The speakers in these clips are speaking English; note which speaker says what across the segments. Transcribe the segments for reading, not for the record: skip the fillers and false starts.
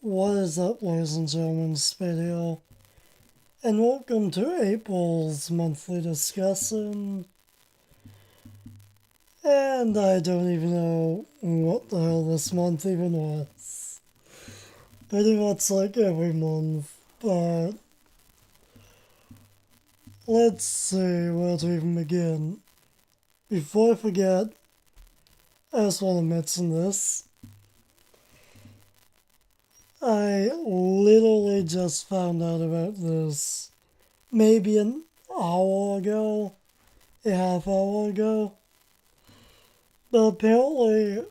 Speaker 1: What is up, ladies and gentlemen, SpadeWant, and welcome to April's monthly discussion. And I don't even know what the hell this month even was. Pretty much like every month, but let's see where to even begin. Before I forget, I just want to mention this. I literally just found out about this maybe an hour ago, a half hour ago. But apparently,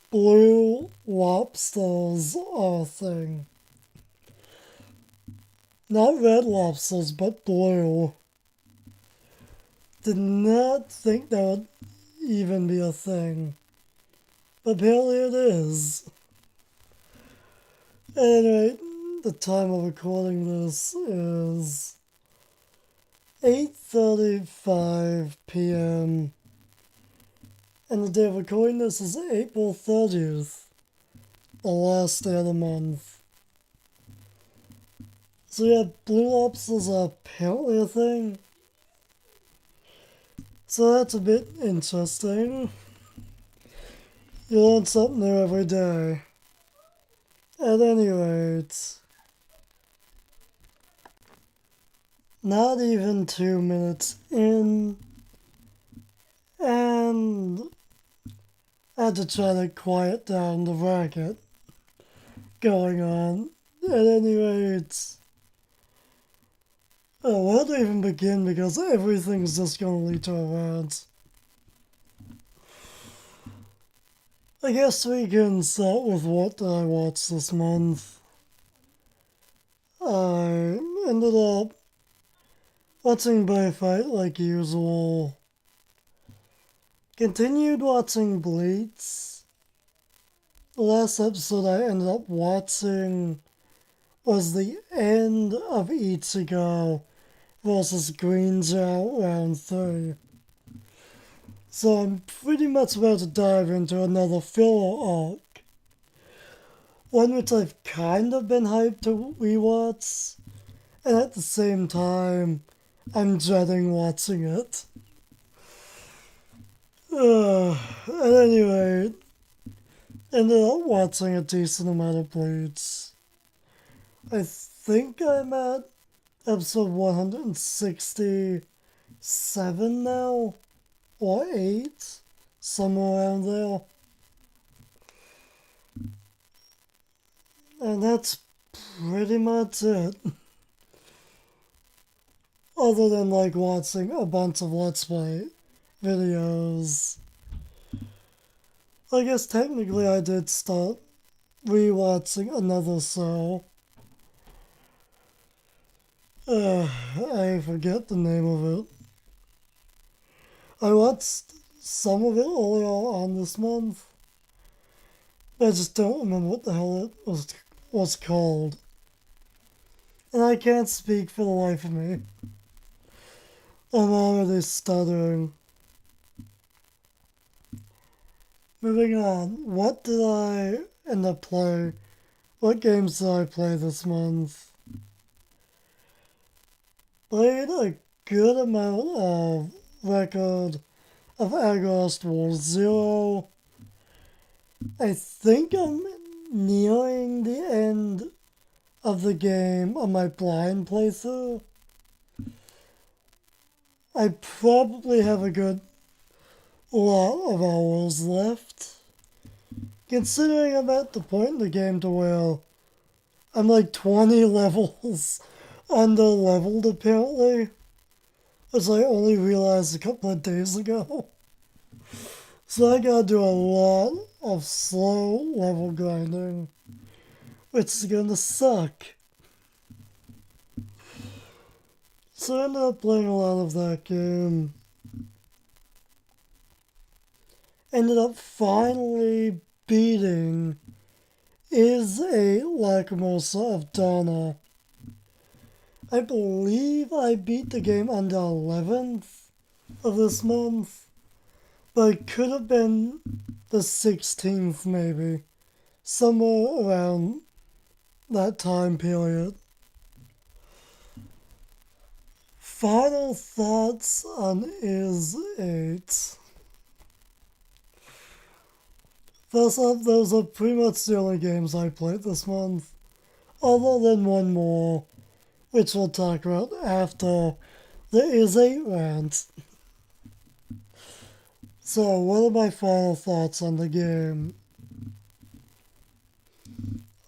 Speaker 1: blue lobsters are a thing. Not red lobsters, but blue. Did not think that would even be a thing. But apparently it is. Anyway, the time of recording this is 8:35 p.m. And the day of recording this is April 30th, the last day of the month. So yeah, blue lobsters are apparently a thing. So that's a bit interesting. You learn something new every day. At any rate, not even 2 minutes in, and I had to try to quiet down the racket going on. At any rate, where to even begin because everything's just gonna lead to a rant. I guess we can start with what I watched this month. I ended up watching Fight like usual. Continued watching Bleach. The last episode I ended up watching was the end of Ichigo versus Green Zhao round 3. So I'm pretty much about to dive into another filler arc. One which I've kind of been hyped to rewatch, and at the same time, I'm dreading watching it. At any rate, ended up watching a decent amount of Bleach. I think I'm at episode 167 now, or 8, somewhere around there. And that's pretty much it. Other than like watching a bunch of Let's Play videos. I guess technically I did start rewatching another show. I forget the name of it. I watched some of it earlier on this month. I just don't remember what the hell it was called. And I can't speak for the life of me. I'm already stuttering. Moving on. What did I end up playing? What games did I play this month? Played a good amount of Record of Agost War Zero. I think I'm nearing the end of the game on my blind playthrough. I probably have a good lot of hours left. Considering I'm at the point in the game to where I'm like 20 levels under leveled apparently. Which I only realized a couple of days ago. So I gotta do a lot of slow level grinding, which is gonna suck. So I ended up playing a lot of that game. Ended up finally beating Is a Lacrimosa of Donna. I believe I beat the game on the 11th of this month, but it could have been the 16th maybe. Somewhere around that time period. Final thoughts on Is 8. First up, those are pretty much the only games I played this month, other than one more, which we'll talk about after the Is 8 rant. So, what are my final thoughts on the game?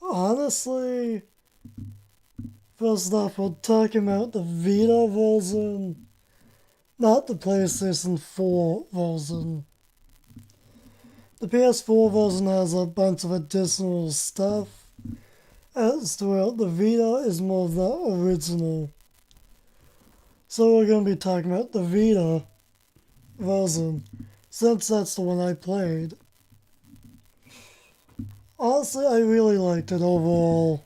Speaker 1: Honestly, first off, we're talking about the Vita version, not the PlayStation 4 version. The PS4 version has a bunch of additional stuff, as to where the Vita is more of the original. So we're going to be talking about the Vita version, since that's the one I played. Honestly, I really liked it overall.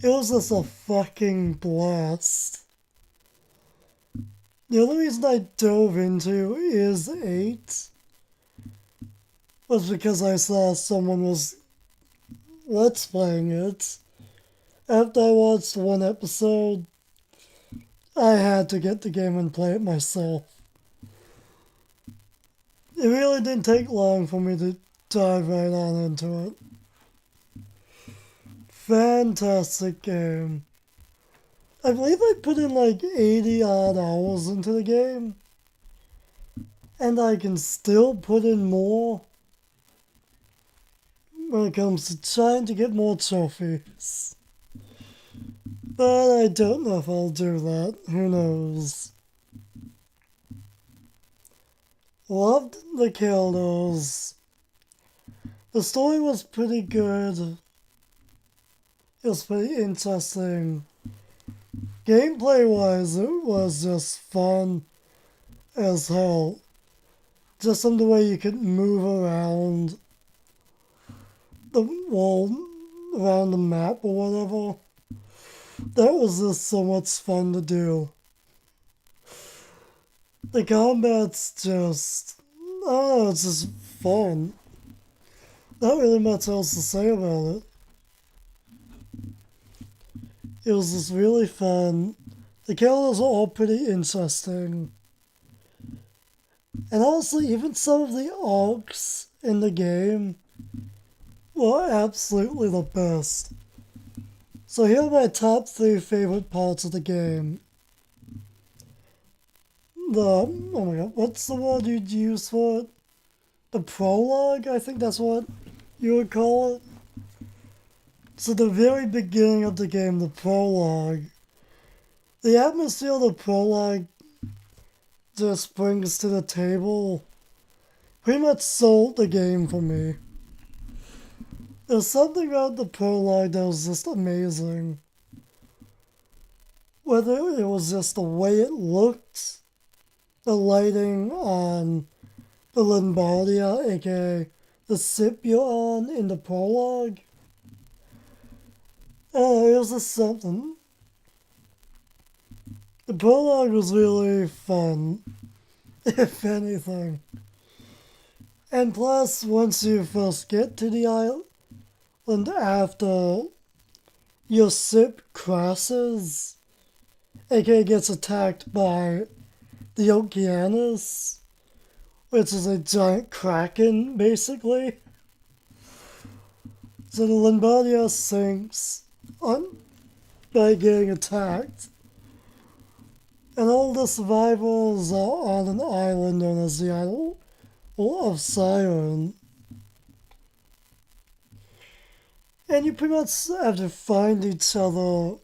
Speaker 1: It was just a fucking blast. The only reason I dove into Is 8 was because I saw someone was Let's Playing it. After I watched one episode, I had to get the game and play it myself. It really didn't take long for me to dive right on into it. Fantastic game. I believe I put in like 80 odd hours into the game, and I can still put in more when it comes to trying to get more trophies. But I don't know if I'll do that. Who knows? Loved the characters. The story was pretty good. It was pretty interesting. Gameplay wise, it was just fun as hell. Just some the way you could move around the wall, around the map or whatever. That was just so much fun to do. The combat's just, I don't know, it's just fun. Not really much else to say about it. It was just really fun. The characters are all pretty interesting. And honestly, even some of the arcs in the game were absolutely the best. So here are my top 3 favorite parts of the game. Oh my god, what's the word you'd use for it? The prologue? I think that's what you would call it. So the very beginning of the game, the prologue, the atmosphere the prologue just brings to the table pretty much sold the game for me. There's something about the prologue that was just amazing. Whether it was just the way it looked, the lighting on the Lombardia, aka the ship you're on in the prologue. It was just something. The prologue was really fun, if anything. And plus, once you first get to the island after your ship crashes, aka gets attacked by the Okeanos, which is a giant kraken, basically. So the Lombardia sinks by getting attacked. And all the survivors are on an island known as the Isle of Siren. And you pretty much have to find each other,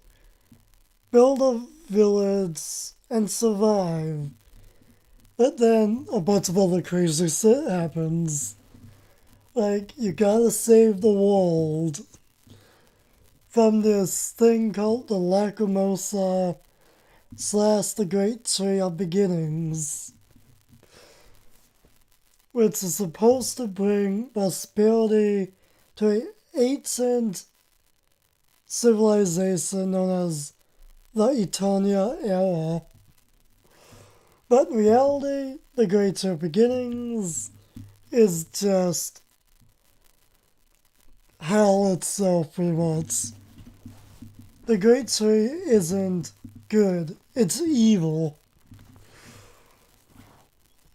Speaker 1: build a village, and survive. But then a bunch of other crazy shit happens. Like, you gotta save the world from this thing called the Lacrimosa / the Great Tree of Beginnings, which is supposed to bring prosperity to an ancient civilization known as the Eternia era. But in reality, the Great Tree of Beginnings is just hell itself, pretty much. The Great Tree isn't good. It's evil.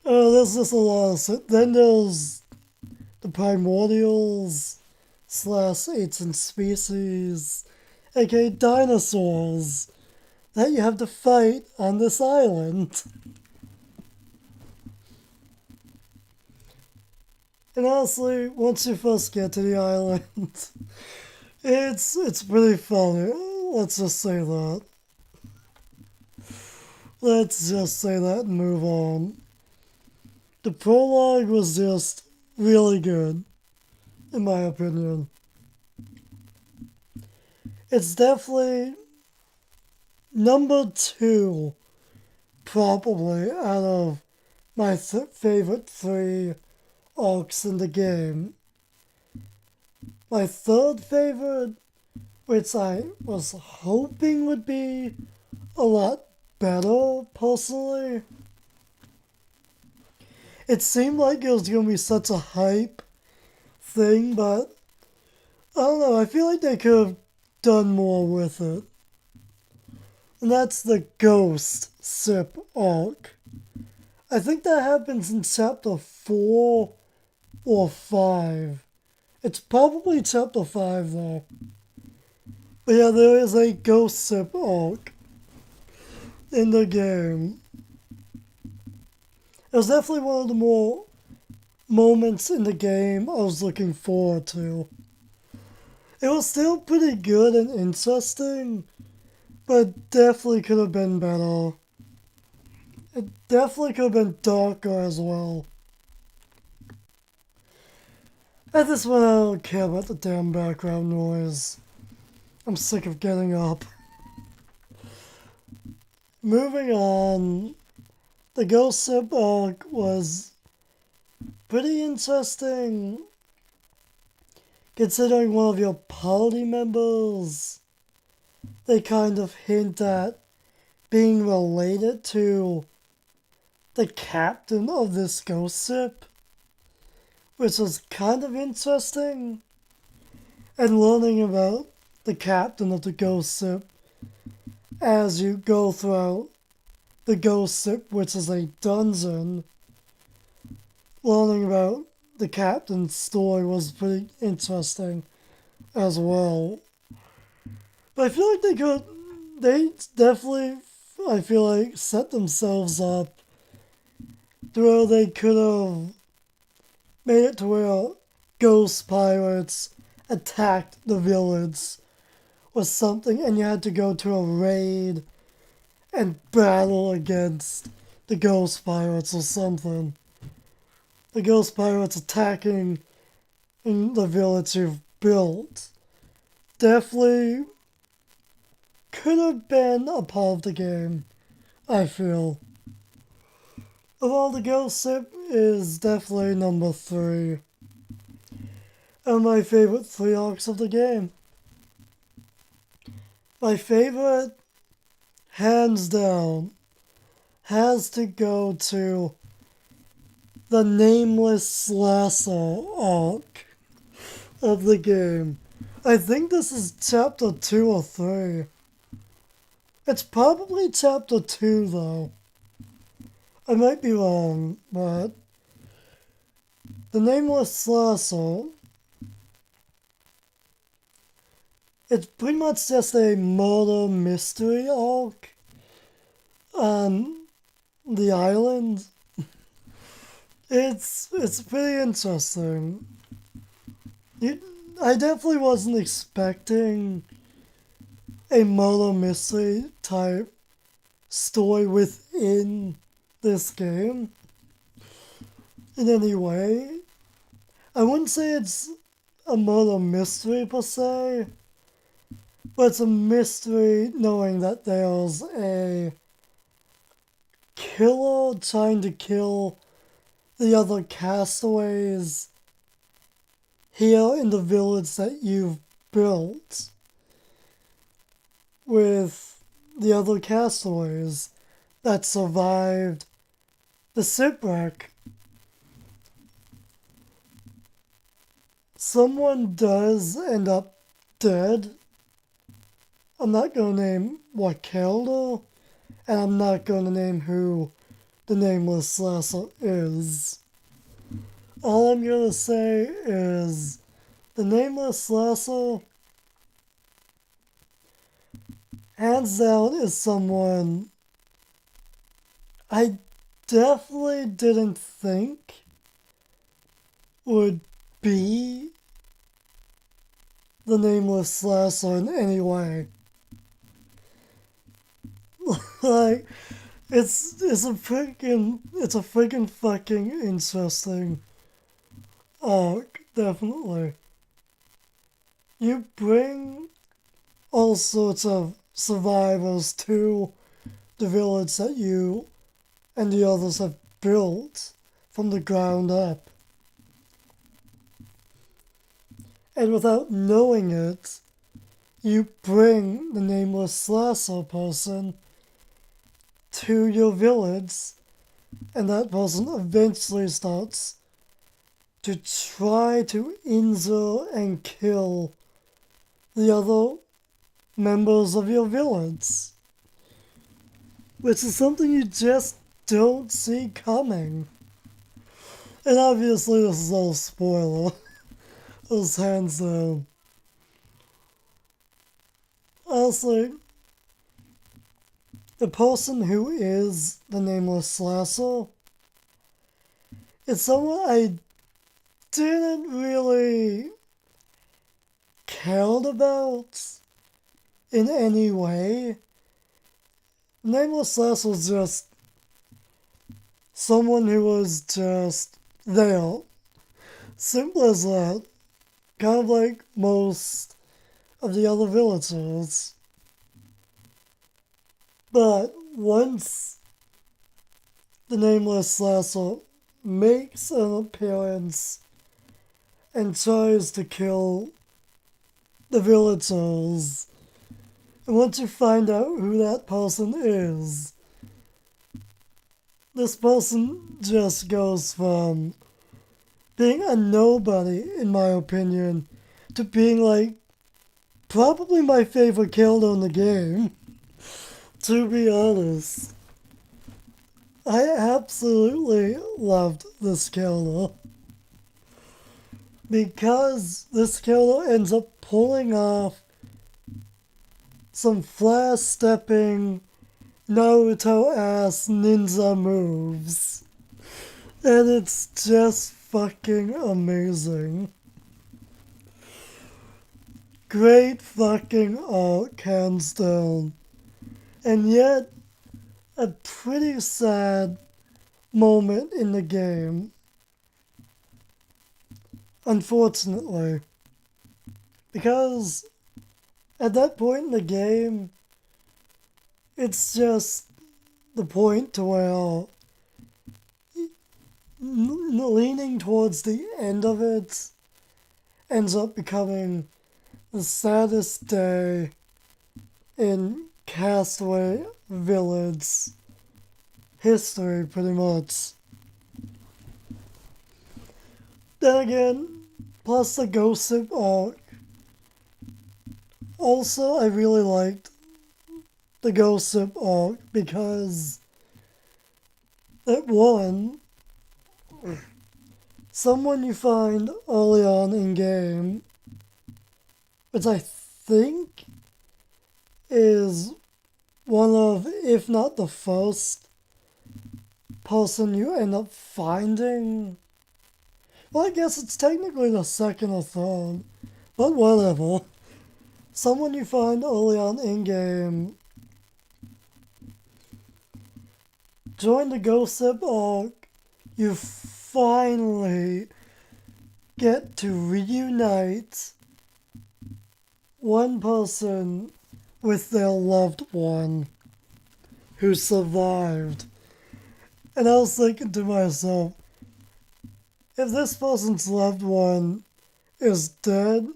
Speaker 1: There's just a lot of... Then there's the primordials / ancient species, aka dinosaurs, that you have to fight on this island. And honestly, once you first get to the island, it's pretty funny. Let's just say that. Let's just say that and move on. The prologue was just really good, in my opinion. It's definitely number 2, probably, out of my favorite 3 arcs in the game. My third favorite, which I was hoping would be a lot better, personally. It seemed like it was going to be such a hype thing, but I don't know, I feel like they could have done more with it. And that's the Ghost Sip arc. I think that happens in chapter 4 or 5. It's probably chapter 5 though. But yeah, there is a Ghost Sip arc in the game. It was definitely one of the more moments in the game I was looking forward to. It was still pretty good and interesting, but definitely could have been better. It definitely could have been darker as well. At this point, I don't care about the damn background noise. I'm sick of getting up. Moving on, the Ghost Ship arc was pretty interesting, considering one of your party members, they kind of hint at being related to the captain of this ghost ship, which was kind of interesting. And learning about the captain of the ghost ship as you go throughout the ghost ship, which is a dungeon. Learning about the captain's story was pretty interesting as well. But I feel like they definitely, I feel like, set themselves up to where they could have made it to where ghost pirates attacked the village or something, and you had to go to a raid and battle against the ghost pirates or something. The ghost pirates attacking in the village you've built definitely could have been a part of the game, I feel. Although the ghost ship is definitely number 3. And my favorite 3 arcs of the game. My favorite, hands down, has to go to the Nameless Slasher arc of the game. I think this is chapter 2 or 3. It's probably chapter 2 though. I might be wrong, but the Nameless Slasher, it's pretty much just a murder mystery arc on the island. It's pretty interesting. I definitely wasn't expecting a murder mystery type story within this game in any way. I wouldn't say it's a murder mystery per se, but it's a mystery knowing that there's a killer trying to kill the other castaways here in the village that you've built with the other castaways that survived the shipwreck. someone does end up dead, I'm not going to name what killed her, and I'm not going to name who the nameless slasher is. All I'm going to say is the nameless slasher, hands down, is someone I definitely didn't think would be the nameless slasher in any way. Like, it's a freaking fucking interesting arc, definitely. You bring all sorts of survivors to the village that you and the others have built from the ground up. And without knowing it, you bring the nameless slasher person to your village, and that person eventually starts to try to injure and kill the other members of your village, which is something you just don't see coming. And obviously this is all spoiler. Those hands down. Honestly, the person who is the nameless slasher is someone I didn't really care about in any way. Nameless slasher was just someone who was just there. Simple as that. Kind of like most of the other villagers. But once the nameless slasher makes an appearance and tries to kill the villagers, and once you find out who that person is, this person just goes from being a nobody, in my opinion, to being like probably my favorite killer in the game. To be honest, I absolutely loved this killer because this killer ends up pulling off some flash-stepping Naruto-ass ninja moves. And it's just fucking amazing. Great fucking arc, hands down. And yet, a pretty sad moment in the game. Unfortunately. Because at that point in the game, it's just the point to where leaning towards the end of it ends up becoming the saddest day in Castaway Village history, pretty much. Then again, plus the Ghost Ship arc. Also, I really liked the Ghost Ship arc because at one, someone you find early on in game, which I think is one of, if not the first person you end up finding. Well, I guess it's technically the second or third, but whatever. Someone you find early on in game. Join the Ghost Ship arc. You finally get to reunite one person with their loved one who survived. And I was thinking to myself, if this person's loved one is dead,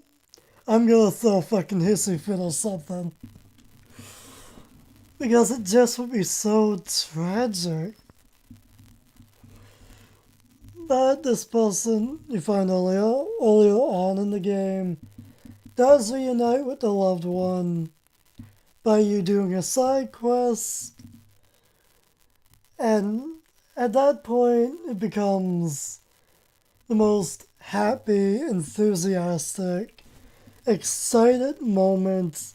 Speaker 1: I'm gonna throw a fucking hissy fit or something. Because it just would be so tragic. But this person you find earlier on in the game does reunite with the loved one by you doing a side quest, and at that point it becomes the most happy, enthusiastic, excited moment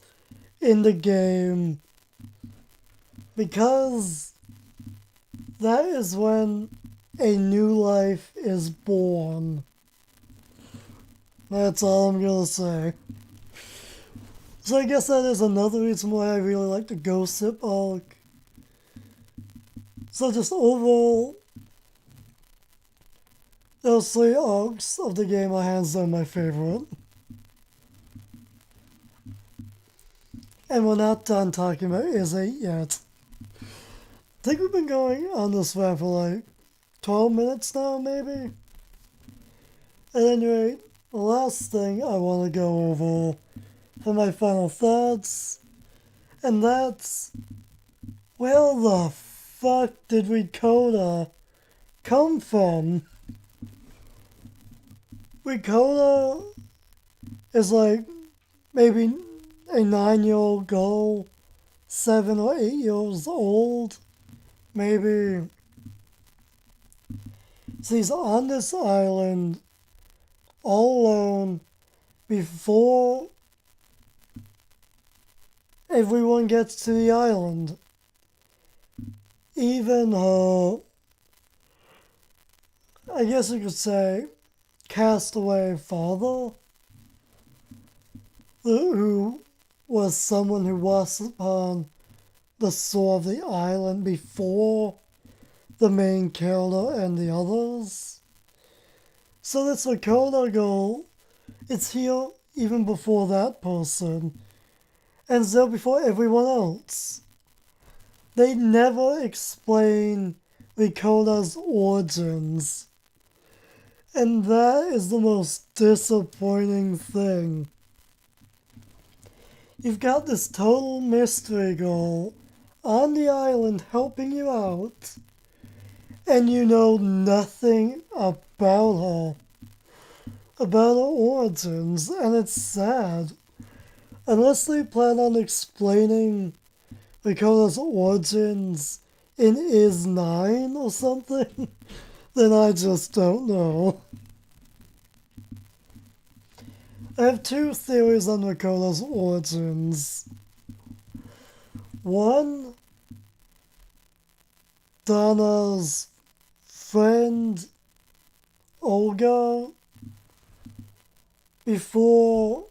Speaker 1: in the game, because that is when a new life is born. That's all I'm gonna say. So I guess that is another reason why I really like the Ghost Ship arc. So just overall, those three arcs of the game are hands down my favorite. And we're not done talking about Is 8 yet. I think we've been going on this rant for like 12 minutes now, maybe? At any rate, the last thing I want to go over for my final thoughts, and that's, where the fuck did Ricotta come from? Ricotta is like maybe a 9-year-old girl, 7 or 8 years old, maybe. She's on this island all alone before everyone gets to the island. Even her, I guess you could say, castaway father, who was someone who was upon the shore of the island before the main character and the others. So this Ricotta girl, it's here even before that person, and still before everyone else. They never explain Ricotta's origins, and that is the most disappointing thing. You've got this total mystery girl on the island helping you out, and you know nothing about her origins, and it's sad. Unless they plan on explaining Ricotta's origins in Is 9 or something, then I just don't know. I have two theories on Ricotta's origins. One, Donna's friend Olga, before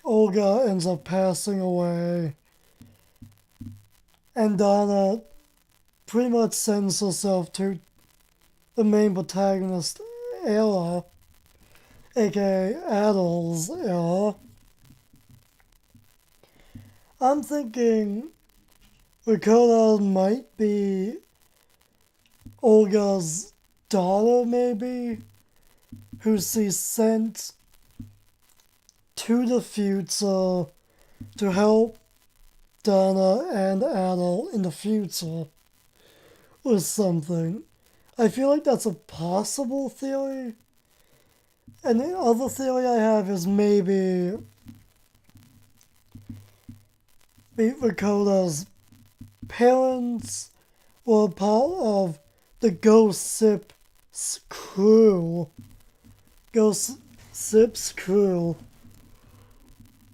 Speaker 1: Olga ends up passing away, and Donna pretty much sends herself to the main protagonist, Ella, aka Adel's Ella. I'm thinking Ricotta might be Olga's daughter, maybe, who she sent to the future to help Donna and Adel in the future or something. I feel like that's a possible theory. And the other theory I have is maybe Ricotta's parents were part of the Ghost Ship's crew. Ghost Ship's crew.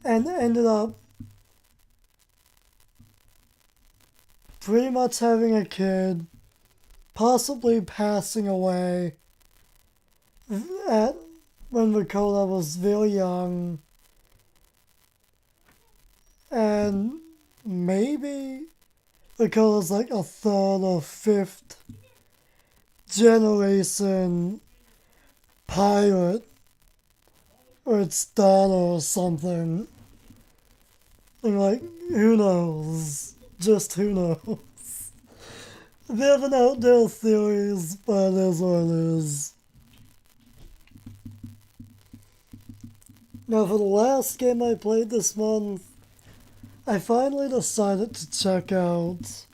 Speaker 1: And ended up pretty much having a kid, possibly passing away when Ricotta was very young, and maybe Ricotta's like a third or fifth generation pirate, or it's daughter or something. And like, who knows? Just who knows? A bit of an out there theories, but it is what it is. Now for the last game I played this month, I finally decided to check out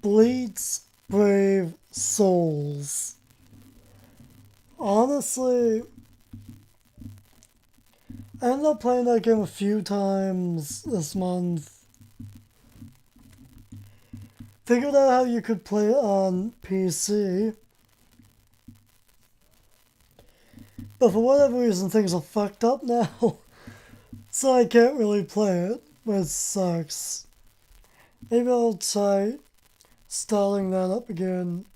Speaker 1: Bleach Brave Souls. Honestly, I ended up playing that game a few times this month. Figured out how you could play it on PC. But for whatever reason, things are fucked up now. So I can't really play it, which sucks. Maybe I'll try starting that up again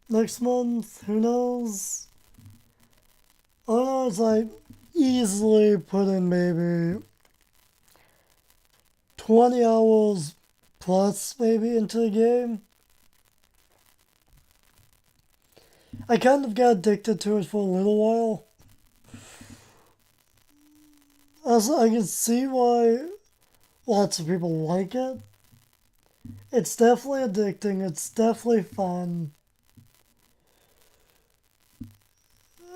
Speaker 1: next month. Who knows? I don't know, it's like easily put in maybe 20 hours plus maybe into the game. I kind of got addicted to it for a little while. Also, I can see why lots of people like it. It's definitely addicting, it's definitely fun.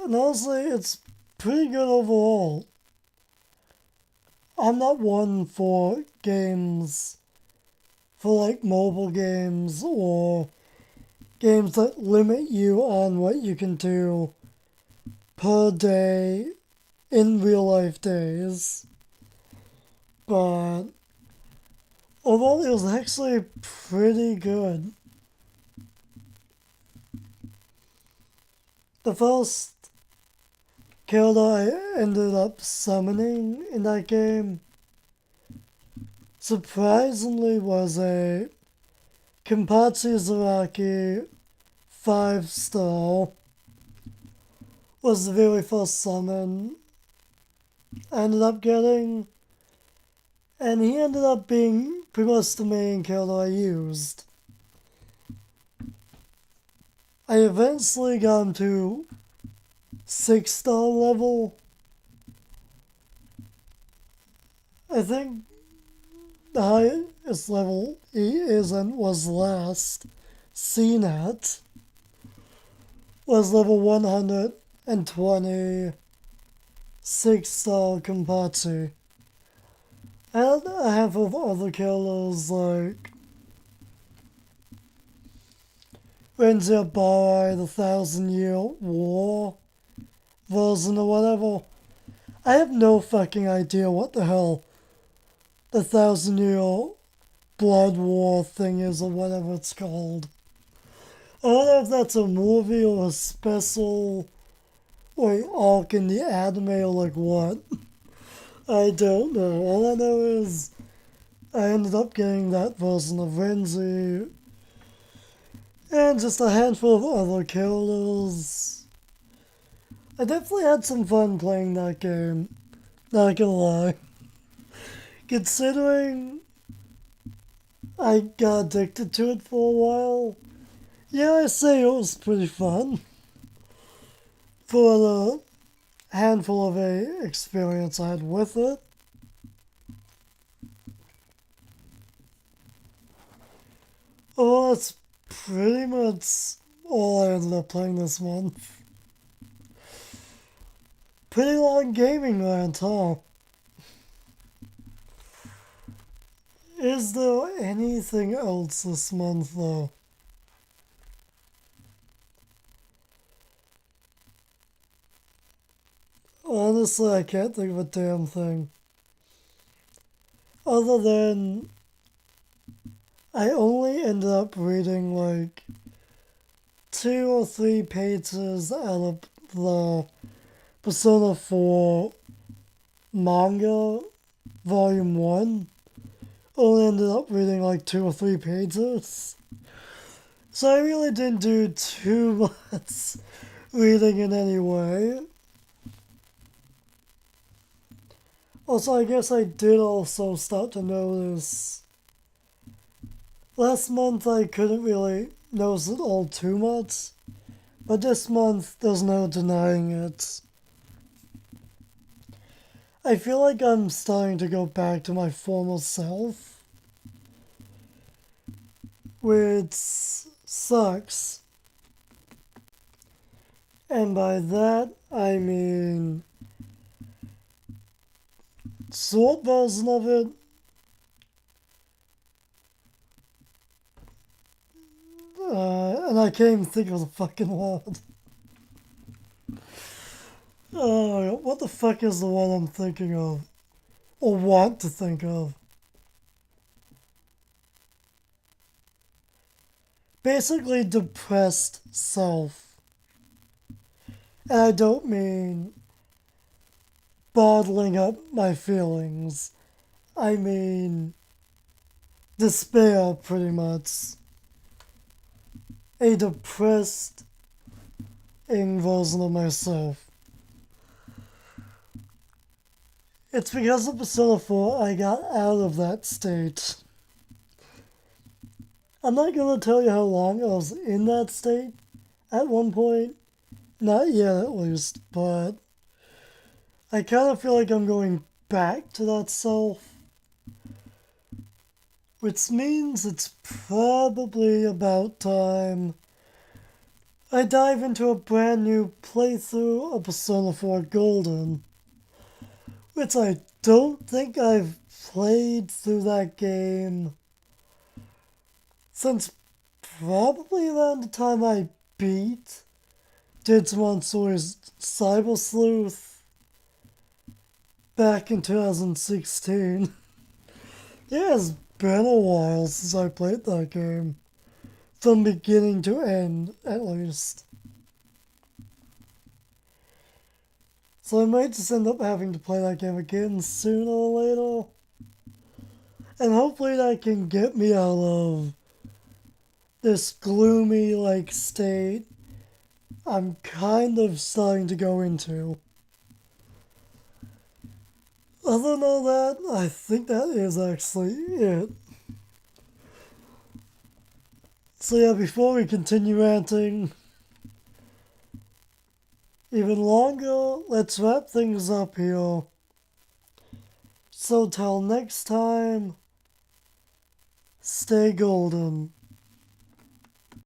Speaker 1: And honestly, it's pretty good overall. I'm not one for games, for like mobile games or games that limit you on what you can do per day in real life days. But overall, it was actually pretty good. The first kill that I ended up summoning in that game surprisingly was a Kenpachi Zaraki 5-star. Was the very first summon I ended up getting, and he ended up being pretty much the main character I used. I eventually got him to 6-star level. I think the highest level he is and was last seen at was level 120 6-star Kenpachi. And a handful of other killers like Renji Barai, the 1,000-Year War version or whatever. I have no fucking idea what the hell the 1,000-Year Blood War thing is or whatever it's called. I don't know if that's a movie or a special arc in the anime or like what. I don't know. All I know is I ended up getting that version of Renji and just a handful of other killers. I definitely had some fun playing that game, not gonna lie. Considering I got addicted to it for a while, yeah, I say it was pretty fun for the handful of experience I had with it. Oh, that's pretty much all I ended up playing this month. Pretty long gaming rant, huh? Is there anything else this month, though? Honestly, I can't think of a damn thing. Other than I only ended up reading like 2 or 3 pages out of the Persona 4 manga, Volume 1. Only ended up reading like 2 or 3 pages. So I really didn't do too much reading in any way. Also, I guess I did also start to notice. Last month I couldn't really notice it all too much, but this month there's no denying it. I feel like I'm starting to go back to my former self, which sucks. And by that, I mean short version of it. And I can't even think of the fucking word. What the fuck is the one I'm thinking of? Or want to think of? Basically, depressed self. And I don't mean bottling up my feelings. I mean despair, pretty much. A depressed version of myself. It's because of Persona 4 I got out of that state. I'm not gonna tell you how long I was in that state at one point. Not yet, at least, but I kind of feel like I'm going back to that self. Which means it's probably about time I dive into a brand new playthrough of Persona 4 Golden, which I don't think I've played through that game since probably around the time I beat Digimon Cyber Sleuth back in 2016. It has been a while since I played that game. From beginning to end, at least. So I might just end up having to play that game again sooner or later. And hopefully that can get me out of this gloomy, state I'm kind of starting to go into. Other than all that, I think that is actually it. So yeah, before we continue ranting even longer, let's wrap things up here. So till next time, stay golden.